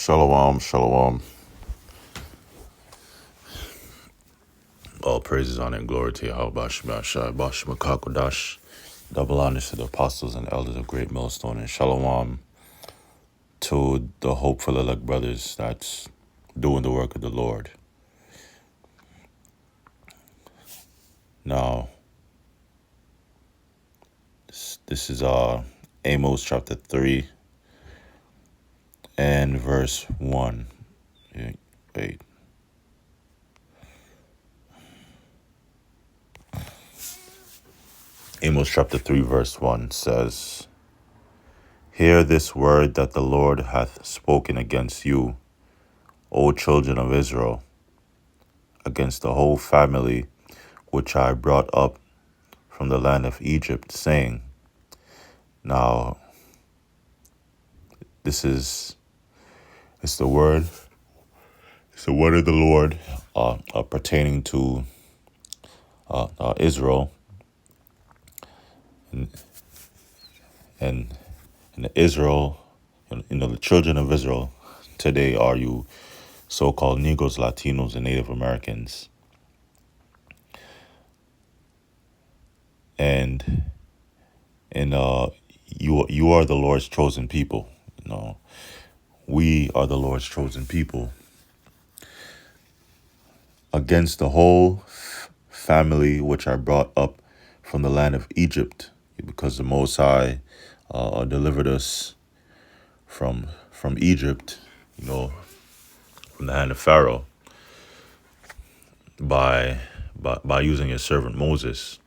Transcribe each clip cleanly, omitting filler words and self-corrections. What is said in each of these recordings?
Shalom, shalom. All praises, honor, and glory to Yahweh Shai Bashim Kakodash. Double honors to the apostles and elders of Great Millstone, and shalom to the hopeful elect brothers that's doing the work of the Lord. Now, this is Amos chapter 3 and verse 1. Wait. Amos chapter 3 verse 1 says, "Hear this word that the Lord hath spoken against you, O children of Israel, against the whole family which I brought up from the land of Egypt, saying." Now, it's the word of the Lord pertaining to Israel, and Israel, the children of Israel today are you so-called Negroes, Latinos, and Native Americans. And you are the Lord's chosen people. We are the Lord's chosen people against the whole family which I brought up from the land of Egypt, because the Most High delivered us from Egypt, from the hand of Pharaoh by using his servant Moses,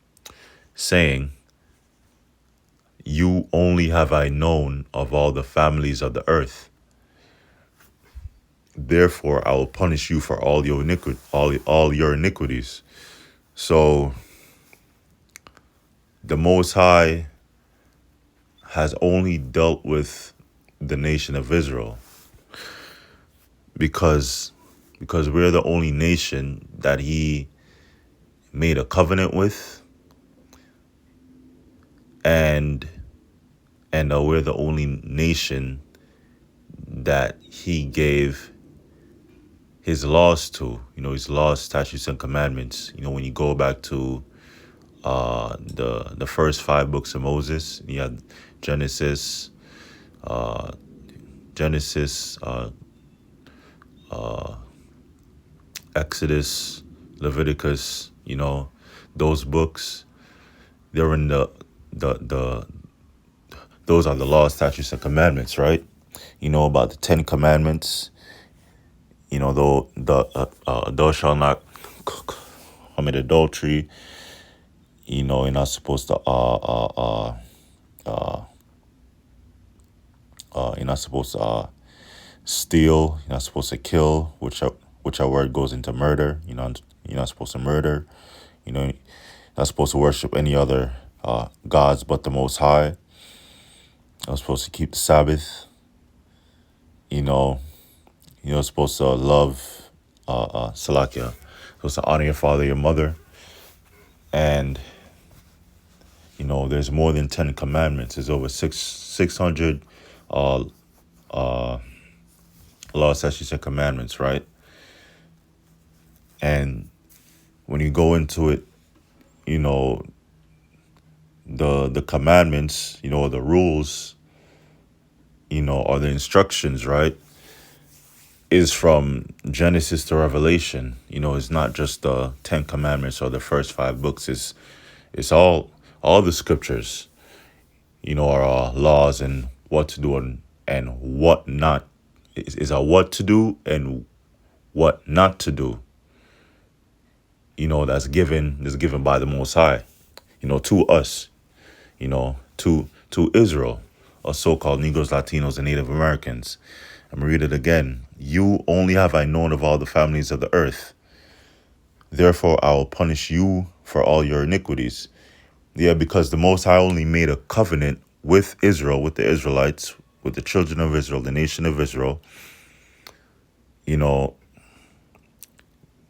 saying, "You only have I known of all the families of the earth. Therefore, I will punish you for all your iniquities." So, the Most High has only dealt with the nation of Israel because we're the only nation that He made a covenant with, and we're the only nation that He gave His laws to, His laws, statutes, and commandments. When you go back to the first 5 books of Moses, you have Genesis, Exodus, Leviticus. Those books, they're in those are the laws, statutes, and commandments, right? About the 10 commandments. Thou shalt not commit adultery. You're not supposed to steal. You're not supposed to kill, which our word goes into murder. You're not supposed to murder. You're not supposed to worship any other gods but the Most High. You're not supposed to keep the Sabbath. You're supposed to love Salakia. Supposed to honor your father, your mother. And there's more than 10 commandments. There's over 600 laws, statutes, and commandments, right? And when you go into it, the commandments, the rules, or the instructions, right, is from Genesis to Revelation. It's not just the 10 commandments or the first 5 books. It's all the scriptures, are laws and what to do and what not. Is a what to do and what not to do. That's given by the Most High, to us, to Israel, or so-called Negroes, Latinos, and Native Americans. I'm going to read it again. "You only have I known of all the families of the earth. Therefore, I will punish you for all your iniquities." Yeah, because the Most High only made a covenant with Israel, with the Israelites, with the children of Israel, the nation of Israel.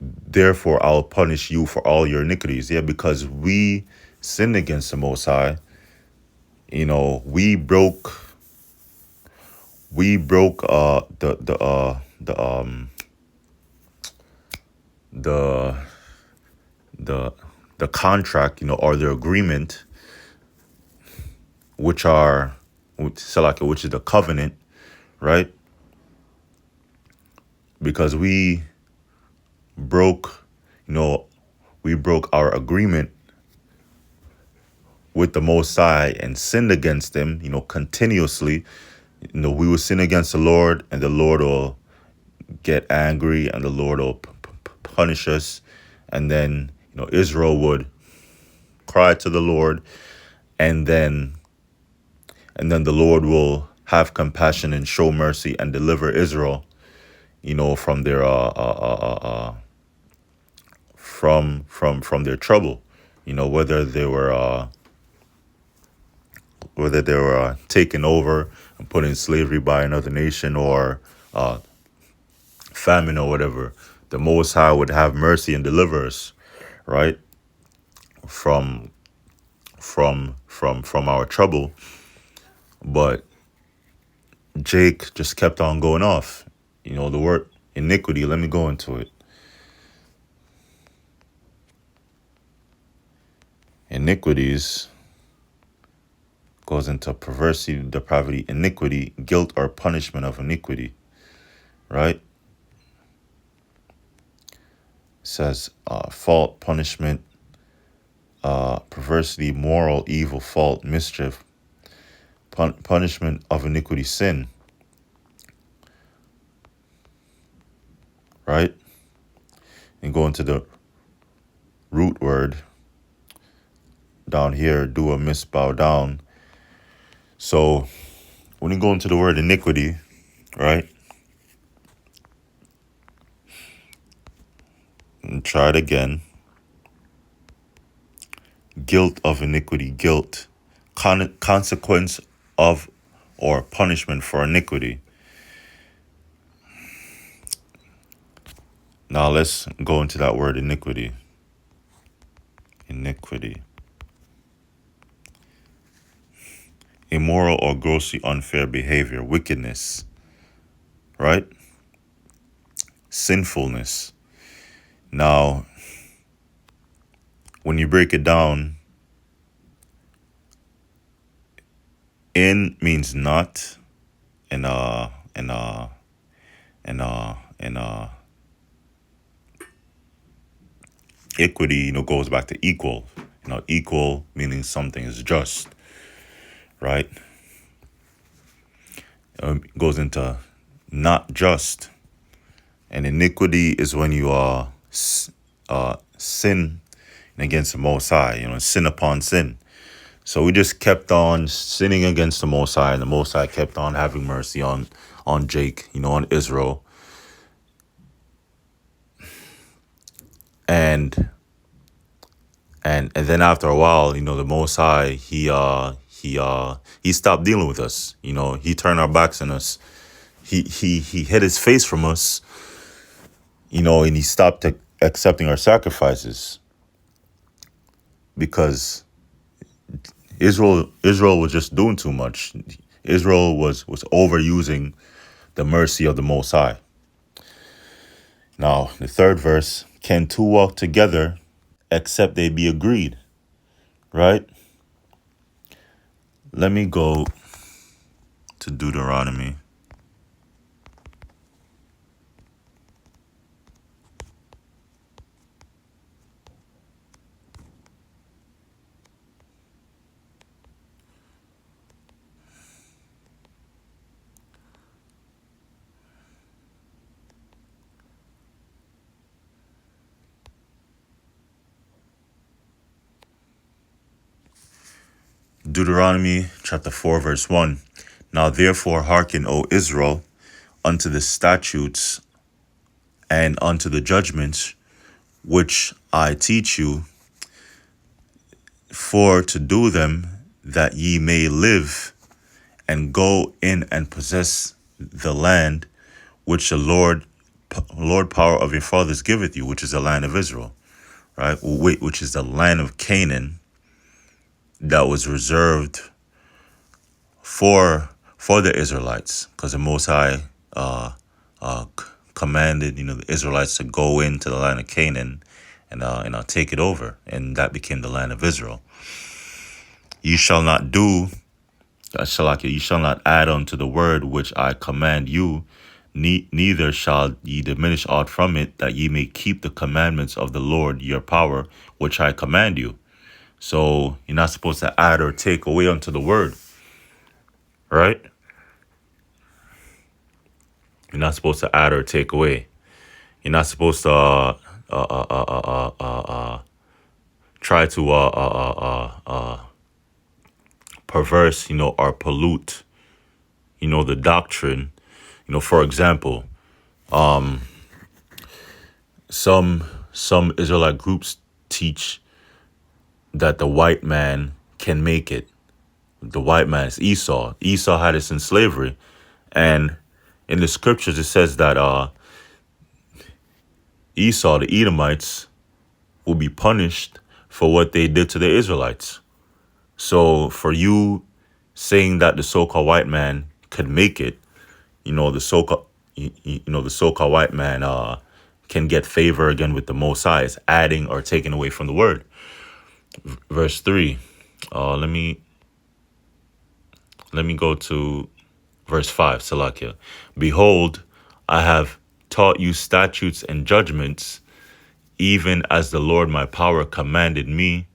Therefore, I'll punish you for all your iniquities. Yeah, because we sinned against the Most High. We broke we broke the the the contract, or the agreement, which are Salaka, which is the covenant, right? Because broke, you know, we broke our agreement with the Most High and sinned against Him, continuously. We will sin against the Lord, and the Lord will get angry, and the Lord will punish us, and then Israel would cry to the Lord, and then the Lord will have compassion and show mercy and deliver Israel, from their from their trouble, whether they were taken over and put in slavery by another nation, or famine or whatever. The Most High would have mercy and deliver us, right, from our trouble. But Jake just kept on going off. The word iniquity, let me go into it. Iniquities goes into perversity, depravity, iniquity, guilt or punishment of iniquity, right? It says fault, punishment, perversity, moral, evil, fault, mischief, punishment of iniquity, sin, right? And go into the root word down here, do a miss, bow down. So when you go into the word iniquity, right? And try it again. Guilt of iniquity, guilt, consequence of or punishment for iniquity. Now let's go into that word iniquity. Iniquity. Immoral or grossly unfair behavior, wickedness, right? Sinfulness. Now, when you break it down, in means not, and equity, goes back to equal. Equal meaning something is just, right? Goes into not just. And iniquity is when you sin against the Most High, sin upon sin. So we just kept on sinning against the Most High, and the Most High kept on having mercy on Jake, on Israel. And then after a while, the Most High, he stopped dealing with us. He turned our backs on us. He hid his face from us. And he stopped accepting our sacrifices, because Israel was just doing too much. Israel was overusing the mercy of the Most High. Now, the third verse, can two walk together except they be agreed, right? Let me go to Deuteronomy. Deuteronomy chapter 4, verse 1. Now therefore hearken, O Israel, unto the statutes and unto the judgments which I teach you, for to do them, that ye may live, and go in and possess the land which the Lord power of your fathers giveth you, which is the land of Israel, right? Which is the land of Canaan, that was reserved for for the Israelites, because the Most High commanded, the Israelites to go into the land of Canaan and take it over, and that became the land of Israel. You shall not do, Shalakia, you shall not add unto the word which I command you, neither shall ye diminish aught from it, that ye may keep the commandments of the Lord your power, which I command you. So you're not supposed to add or take away unto the word, right? You're not supposed to add or take away. You're not supposed to try to perverse, or pollute, the doctrine. For example, some Israelite groups teach that the white man can make it. The white man is Esau. Esau had us in slavery, and in the scriptures it says that Esau, the Edomites, will be punished for what they did to the Israelites. So for you saying that the so-called white man could make it, the so-called white man can get favor again with the Most High, is adding or taking away from the word. Verse 3. Let me go to verse 5, Salakia. Behold, I have taught you statutes and judgments, even as the Lord my power commanded me,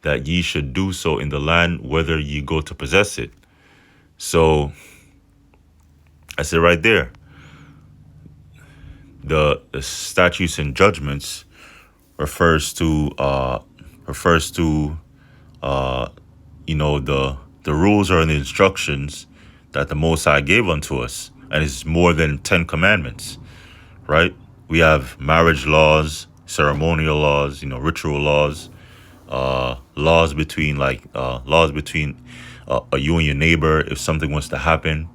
that ye should do so in the land whither ye go to possess it. So I said right there, the statutes and judgments refers to the rules or the instructions that the Most High gave unto us, and it's more than 10 commandments, right? We have marriage laws, ceremonial laws, ritual laws, laws between you and your neighbor if something was to happen,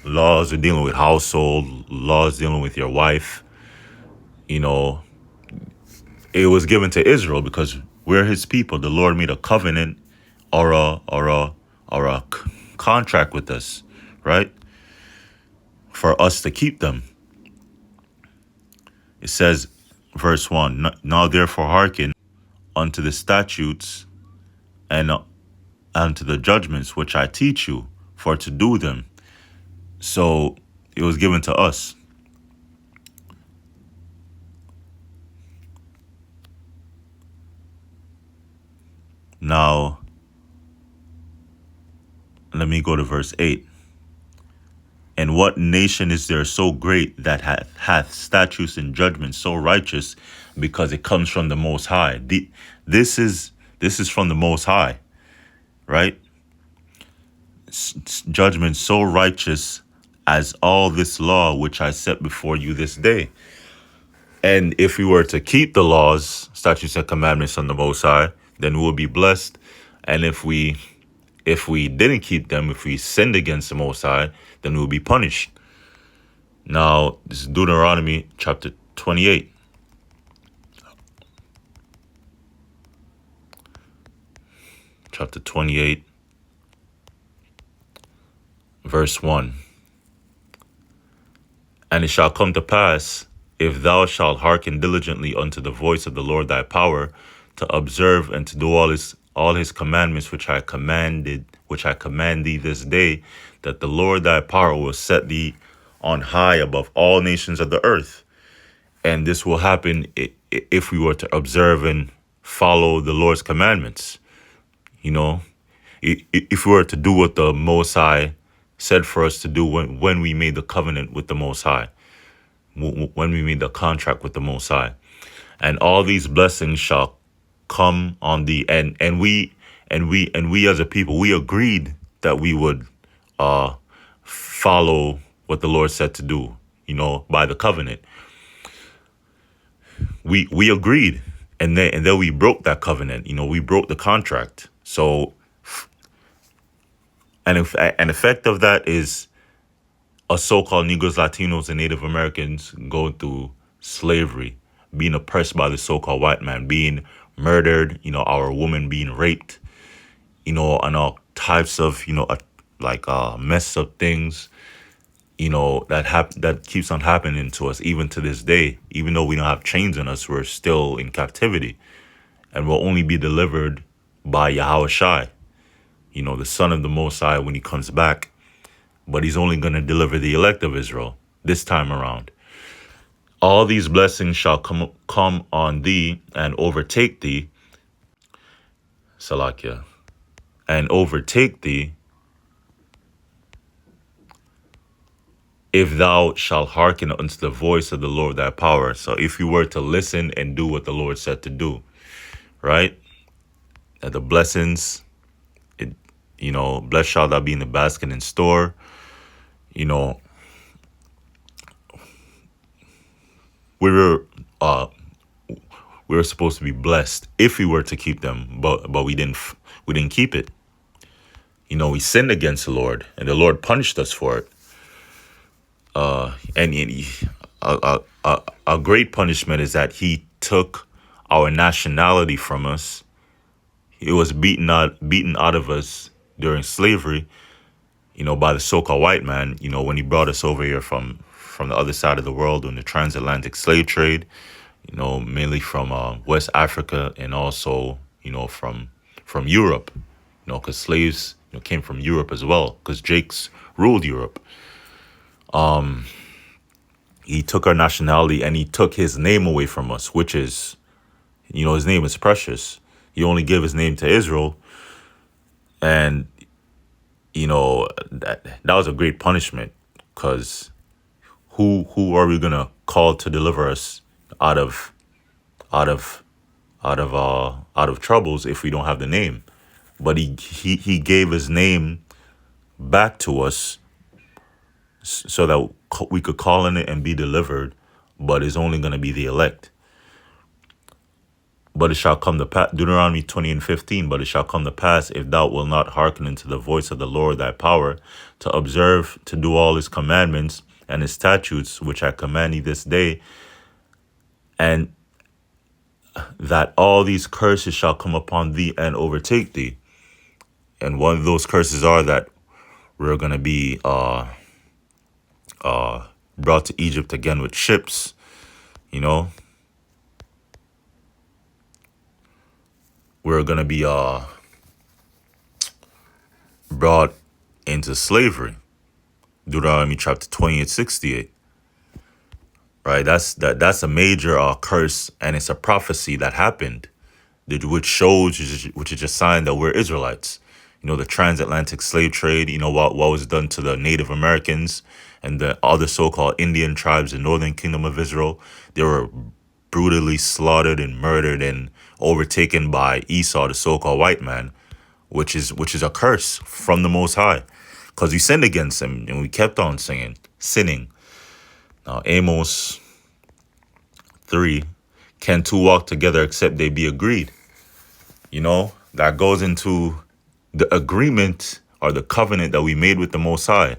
laws are dealing with household, laws dealing with your wife. It was given to Israel because we're his people. The Lord made a covenant or a contract with us, right? For us to keep them. It says, verse 1, now therefore hearken unto the statutes and unto the judgments which I teach you, for to do them. So it was given to us. Now, let me go to verse 8. And what nation is there so great that hath statutes and judgments so righteous, because it comes from the Most High? This is from the Most High, right? Judgment so righteous as all this law which I set before you this day. And if we were to keep the laws, statutes, and commandments from the Most High, then we will be blessed. And if we didn't keep them, if we sinned against the Most High, then we will be punished. Now, this is Deuteronomy chapter 28. Chapter 28, verse 1. And it shall come to pass, if thou shalt hearken diligently unto the voice of the Lord thy power, to observe and to do all his commandments which I command thee this day, that the Lord thy power will set thee on high above all nations of the earth. And this will happen if we were to observe and follow the Lord's commandments. If we were to do what the Most High said for us to do when we made the covenant with the Most High, when we made the contract with the Most High. And all these blessings shall come on thee. And we as a people, we agreed that we would follow what the Lord said to do, by the covenant. We agreed, and then we broke that covenant. We broke the contract. So an effect of that is us so-called Negroes, Latinos, and Native Americans going through slavery, being oppressed by the so-called white man, being murdered, our women being raped, and our types of, messed up things, that keeps on happening to us even to this day. Even though we don't have chains on us, we're still in captivity, and will only be delivered by Yahweh Shai, the Son of the Most High, when he comes back. But he's only going to deliver the elect of Israel this time around. All these blessings shall come on thee and overtake thee, Salakia, and overtake thee, if thou shalt hearken unto the voice of the Lord thy power. So if you were to listen and do what the Lord said to do, right? That the blessings, blessed shall thou be in the basket and store. We were we were supposed to be blessed if we were to keep them, but we didn't keep it. We sinned against the Lord, and the Lord punished us for it. And a great punishment is that he took our nationality from us. It was beaten out of us during slavery, by the so-called white man, when he brought us over here from the other side of the world in the transatlantic slave trade, mainly from West Africa, and also, from Europe, because slaves came from Europe as well, because Jakes ruled Europe. He took our nationality and he took his name away from us, which is, his name is precious. He only gave his name to Israel. And, that was a great punishment, because who are we going to call to deliver us out of troubles if we don't have the name? But he gave his name back to us so that we could call on it and be delivered, but it's only going to be the elect. But it shall come to pass, Deuteronomy 20:15, but it shall come to pass, if thou wilt not hearken unto the voice of the Lord thy power, to observe, to do all his commandments and his statutes, which I command thee this day, and that all these curses shall come upon thee and overtake thee. And one of those curses are that we're going to be brought to Egypt again with ships, We're going to be brought into slavery. Deuteronomy chapter 28:68. Right? That's a major curse, and it's a prophecy that happened, which is a sign that we're Israelites. The transatlantic slave trade, what was done to the Native Americans and the other so-called Indian tribes in Northern Kingdom of Israel. They were brutally slaughtered and murdered and overtaken by Esau, the so-called white man, which is a curse from the Most High, because we sinned against him and we kept on sinning. Now, Amos 3, can two walk together except they be agreed? That goes into the agreement or the covenant that we made with the Most High,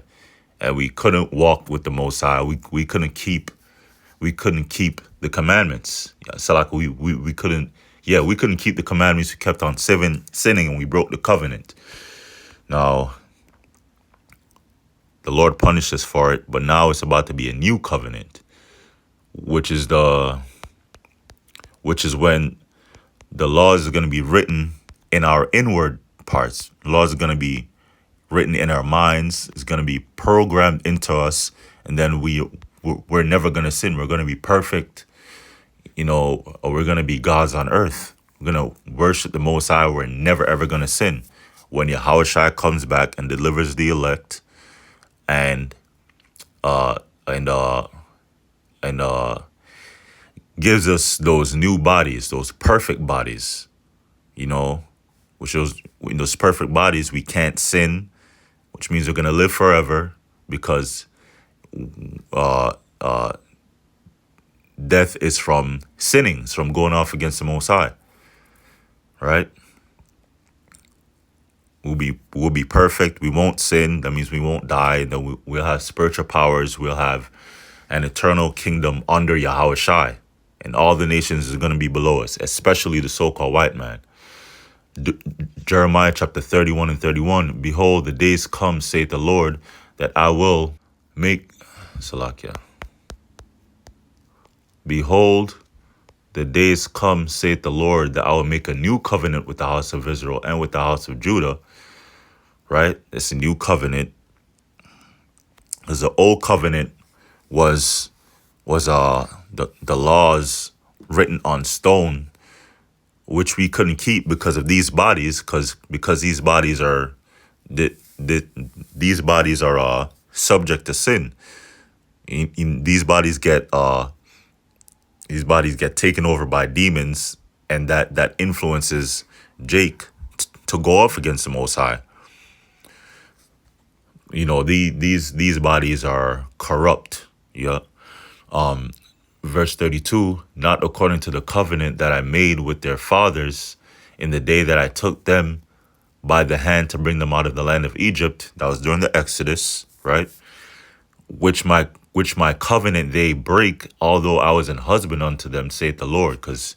and we couldn't walk with the Most High. We couldn't keep the commandments. So like we couldn't keep the commandments. We kept on sinning, and we broke the covenant. Now, the Lord punished us for it, but now it's about to be a new covenant, which is when the laws are going to be written in our inward parts. Laws are going to be written in our minds. It's going to be programmed into us, and then we're never going to sin. We're going to be perfect, or we're going to be gods on earth. We're going to worship the Most High. We're never, ever going to sin. When Yahweh Shai comes back and delivers the elect, and gives us those new bodies, those perfect bodies, which in those perfect bodies we can't sin, which means we're going to live forever, because death is from sinning, it's from going off against the Most High, right? We'll be perfect. We won't sin. That means we won't die. Then we'll have spiritual powers. We'll have an eternal kingdom under Yahweh Shai, and all the nations are going to be below us, especially the so-called white man. D- Jeremiah chapter 31 and 31. Behold, the days come, saith the Lord, that I will make Salakia. Behold, the days come, saith the Lord, that I will make a new covenant with the house of Israel and with the house of Judah. Right? It's a new covenant. Because the old covenant was the laws written on stone, which we couldn't keep because of these bodies, because these bodies are the, these bodies are subject to sin. These bodies get taken over by demons, and that influences Jake to go off against the Most High. These bodies are corrupt. Yeah. Verse 32, not according to the covenant that I made with their fathers in the day that I took them by the hand to bring them out of the land of Egypt. That was during the Exodus, right? Which my covenant they break, although I was an husband unto them, saith the Lord. Because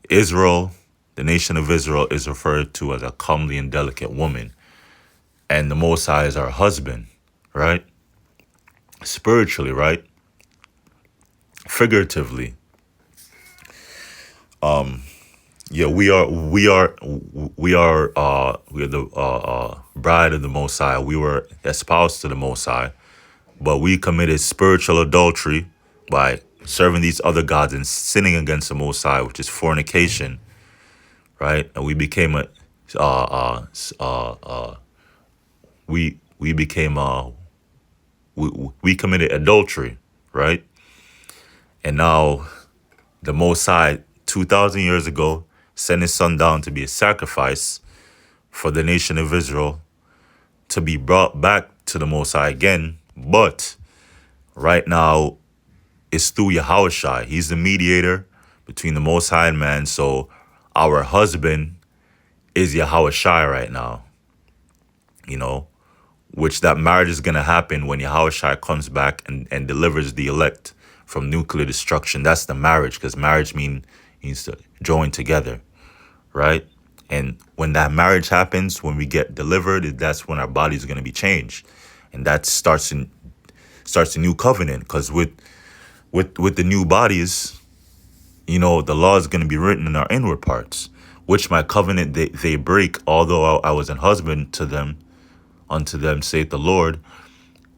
Israel, the nation of Israel, is referred to as a comely and delicate woman. And the Most High is our husband, right? Spiritually, right? Figuratively. Yeah, we are the bride of the Most High. We were espoused to the Most High, but we committed spiritual adultery by serving these other gods and sinning against the Most High, which is fornication, right? And we became a we became we committed adultery, right? And now the Most High, 2,000 years ago, sent his son down to be a sacrifice for the nation of Israel to be brought back to the Most High again. But right now, it's through Yahushua. He's the mediator between the Most High and man. So our husband is Yahushua right now, which that marriage is going to happen when Yahushua comes back and delivers the elect from nuclear destruction. That's the marriage, because marriage means to join together, right? And when that marriage happens, when we get delivered, that's when our bodies are going to be changed, and that starts a new covenant. Because with the new bodies, the law is going to be written in our inward parts, which my covenant they break, although I was an husband to them, unto them, saith the Lord.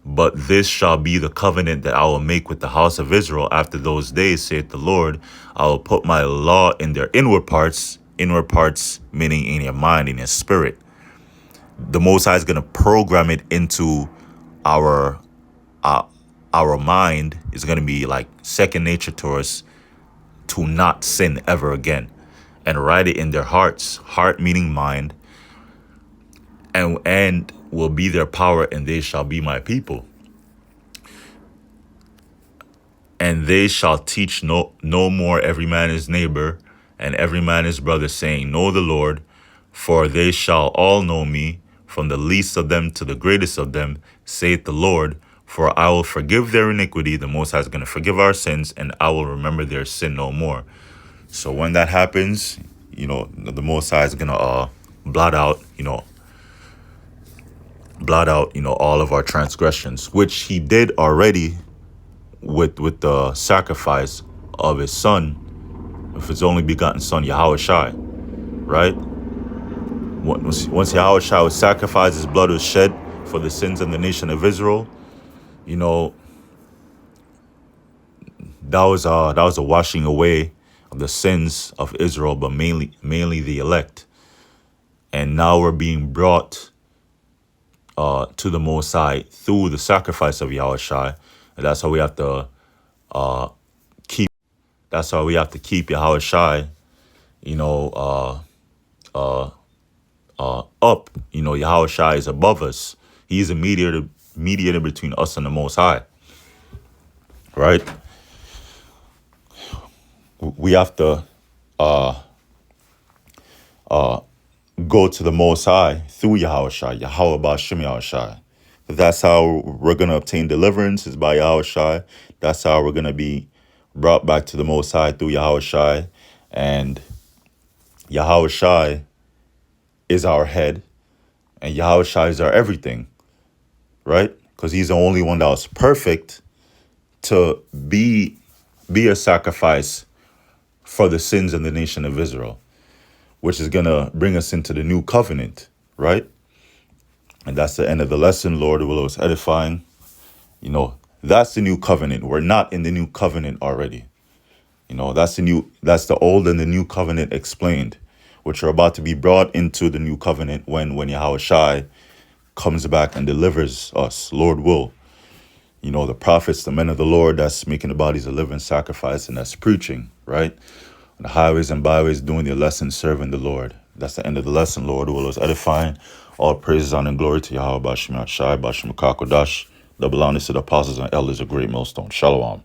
But this shall be the covenant that I will make with the house of Israel after those days, saith the Lord. I will put my law in their inward parts meaning in your mind, in your spirit. The Most High is going to program it into our mind. Is going to be like second nature to us to not sin ever again, and write it in their heart meaning mind, and will be their power, and they shall be my people. And they shall teach no more every man his neighbor and every man his brother, saying, Know the Lord, for they shall all know me, from the least of them to the greatest of them, saith the Lord. For I will forgive their iniquity. The Most High is going to forgive our sins, and I will remember their sin no more. So when that happens, the Most High is going to blot out all of our transgressions, which he did already with the sacrifice of his son, of his only begotten son, Yahushua, right? Once Yahushua was sacrificed, his blood was shed for the sins of the nation of Israel. That was a washing away of the sins of Israel, but mainly the elect. And now we're being brought to the Most High through the sacrifice of Yahushua. And that's how we have to keep. That's how we have to keep Yahushua, up. Yahushua is above us. He's a mediator between us and the Most High, right? We have to go to the Most High through Yahushua, Yahweh Ba'Shem Yahushua. That's how we're going to obtain deliverance, is by Yahushua. That's how we're going to be brought back to the Most High through Yahushua. And Yahushua is our head, and Yahweh Shai is our everything, right? Because he's the only one that was perfect to be a sacrifice for the sins of the nation of Israel, which is going to bring us into the new covenant, right? And that's the end of the lesson. Lord will was edifying. That's the new covenant. We're not in the new covenant already. That's the old and the new covenant explained, which are about to be brought into the new covenant when Yahweh Shai comes back and delivers us. Lord will. The prophets, the men of the Lord, that's making the bodies a living sacrifice, and that's preaching, right? On the highways and byways, doing their lessons, serving the Lord. That's the end of the lesson. Lord will was edifying. All praises, honor, and glory to Yahweh Bashim Shai, Bashim Kakodash, double honors to the apostles and elders of Great Millstone. Shalom.